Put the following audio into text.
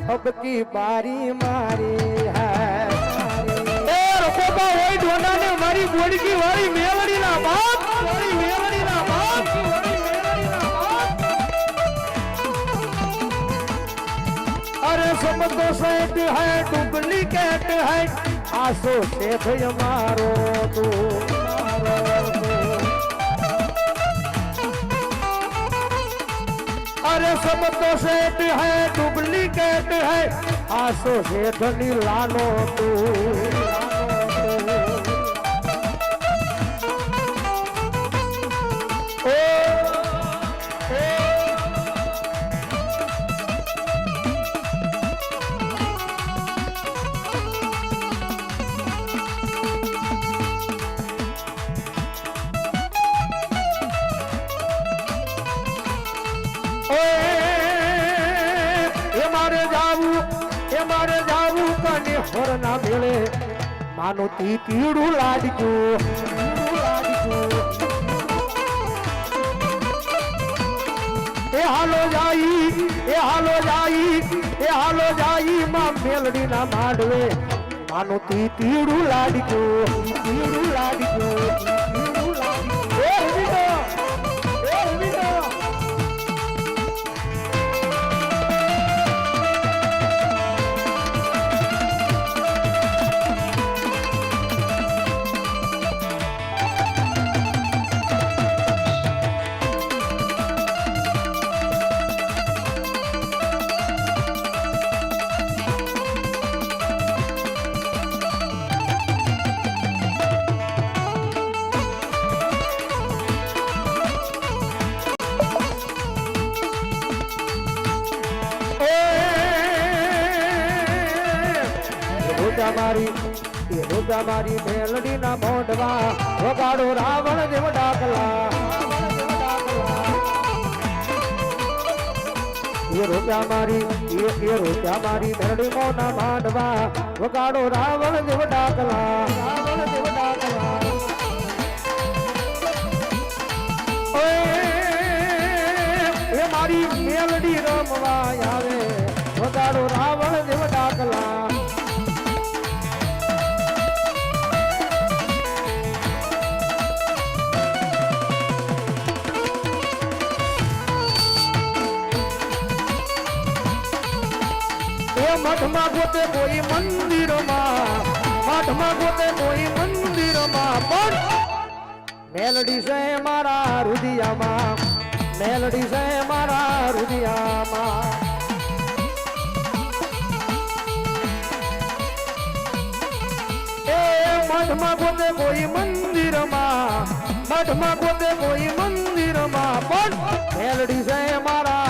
अब की बारी मारी है એ રખોબા હોય ઢોંડા ને મારી બોડકી વાળી મેવડી ના બાપ વાળી મેવડી ના બાપ વાળી મેવડી ના બાપ अरे सब तो सेठ है डुप्लीकेट है आसो सेठ मारो तू अरे सब तो सेठ है डुप्लीकेट है आसो सेठ नीलानो तू કને હોર ના મેળે માનો તીડું લાડ્યું એ હાલો જાઈ માં મેલડી ના માંડવે માનો તીડું લાડ્યું મારી મેલડી ના મોઢવા વગાડો રાવણ દેવ ડાકલા એ રોજા મારી મેલડી મોના માંડવા વગાડો રાવણ દેવ ડાકલા એ મારી મેલડી રમવા આવે વગાડો રાવણ દેવ ડાકલા મઠમાં ગોતે કોઈ મંદિરમાં પણ મેલડી છે મારા રુદિયામાં એ મઠમાં ગોતે કોઈ મંદિરમાં પણ મેલડી છે મારા